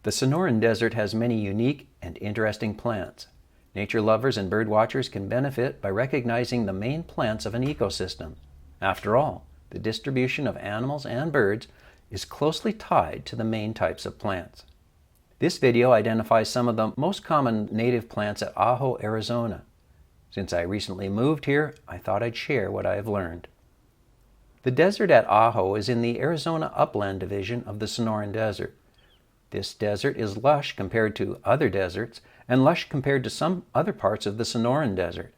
The Sonoran Desert has many unique and interesting plants. Nature lovers and bird watchers can benefit by recognizing the main plants of an ecosystem. After all, the distribution of animals and birds is closely tied to the main types of plants. This video identifies some of the most common native plants at Ajo, Arizona. Since I recently moved here, I thought I'd share what I have learned. The desert at Ajo is in the Arizona Uplands Division of the Sonoran Desert. This desert is lush compared to other deserts and lush compared to some other parts of the Sonoran Desert.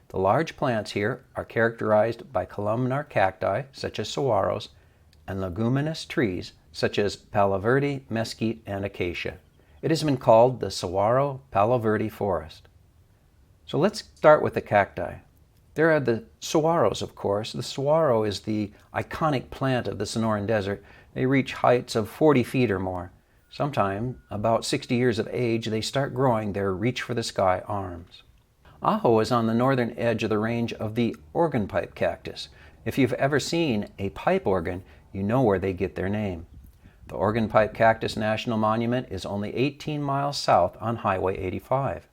The large plants here are characterized by columnar cacti such as saguaros and leguminous trees such as palo verde, mesquite, and acacia. It has been called the saguaro palo verde forest. So let's start with the cacti. There are the saguaros, of course. The saguaro is the iconic plant of the Sonoran Desert. They reach heights of 40 feet or more. Sometime, about 60 years of age, they start growing their reach-for-the-sky arms. Ajo is on the northern edge of the range of the organ pipe cactus. If you've ever seen a pipe organ, you know where they get their name. The Organ Pipe Cactus National Monument is only 18 miles south on Highway 85.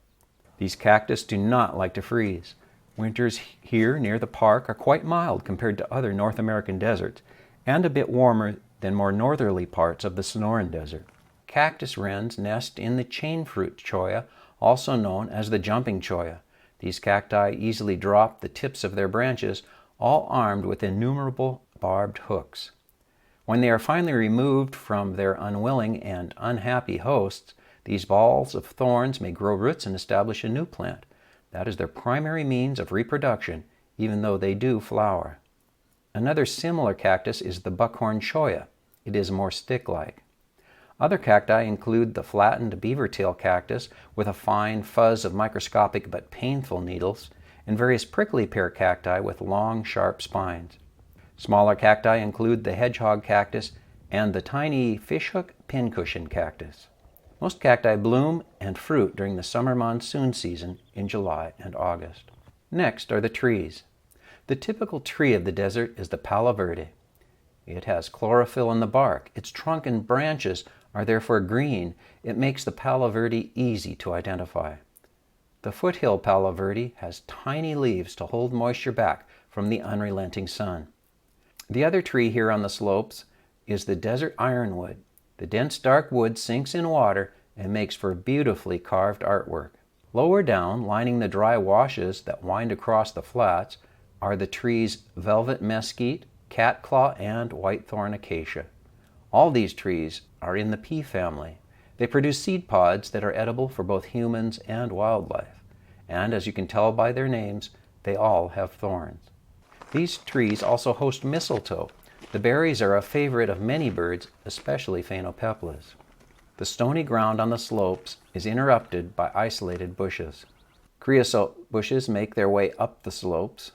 These cactus do not like to freeze. Winters here near the park are quite mild compared to other North American deserts, and a bit warmer than more northerly parts of the Sonoran Desert. Cactus wrens nest in the chainfruit cholla, also known as the jumping cholla. These cacti easily drop the tips of their branches, all armed with innumerable barbed hooks. When they are finally removed from their unwilling and unhappy hosts, these balls of thorns may grow roots and establish a new plant. That is their primary means of reproduction, even though they do flower. Another similar cactus is the buckhorn cholla. It is more stick-like. Other cacti include the flattened beavertail cactus with a fine fuzz of microscopic but painful needles, and various prickly pear cacti with long, sharp spines. Smaller cacti include the hedgehog cactus and the tiny fishhook pincushion cactus. Most cacti bloom and fruit during the summer monsoon season in July and August. Next are the trees. The typical tree of the desert is the palo verde. It has chlorophyll in the bark. Its trunk and branches are therefore green. It makes the palo verde easy to identify. The foothill palo verde has tiny leaves to hold moisture back from the unrelenting sun. The other tree here on the slopes is the desert ironwood. The dense dark wood sinks in water and makes for beautifully carved artwork. Lower down, lining the dry washes that wind across the flats, are the trees velvet mesquite, catclaw, and whitethorn acacia. All these trees are in the pea family. They produce seed pods that are edible for both humans and wildlife. And as you can tell by their names, they all have thorns. These trees also host mistletoe. The berries are a favorite of many birds, especially phainopeplas. The stony ground on the slopes is interrupted by isolated bushes. Creosote bushes make their way up the slopes.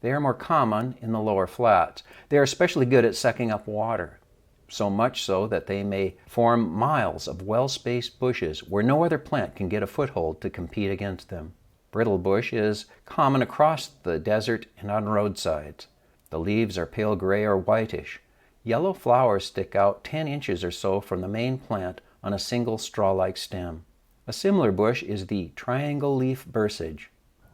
They are more common in the lower flats. They are especially good at sucking up water, so much so that they may form miles of well-spaced bushes where no other plant can get a foothold to compete against them. Brittlebush is common across the desert and on roadsides. The leaves are pale gray or whitish. Yellow flowers stick out 10 inches or so from the main plant on a single straw-like stem. A similar bush is the triangle leaf bursage.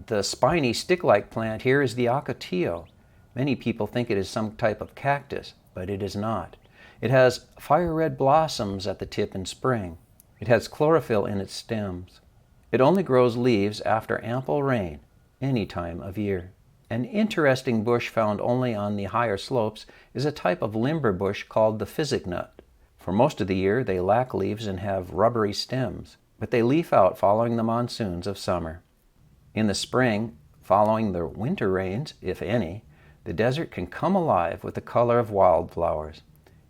The spiny stick-like plant here is the ocotillo. Many people think it is some type of cactus, but it is not. It has fire-red blossoms at the tip in spring. It has chlorophyll in its stems. It only grows leaves after ample rain, any time of year. An interesting bush found only on the higher slopes is a type of limberbush called the physicnut. For most of the year, they lack leaves and have rubbery stems, but they leaf out following the monsoons of summer. In the spring, following the winter rains, if any, the desert can come alive with the color of wildflowers.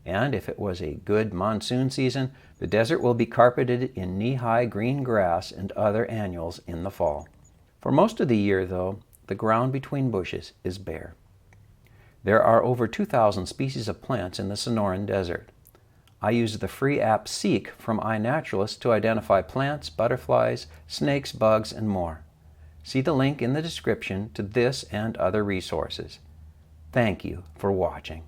And if it was a good monsoon season, the desert will be carpeted in knee-high green grass and other annuals in the fall. For most of the year, though, the ground between bushes is bare. There are over 2,000 species of plants in the Sonoran Desert. I use the free app Seek from iNaturalist to identify plants, butterflies, snakes, bugs, and more. See the link in the description to this and other resources. Thank you for watching.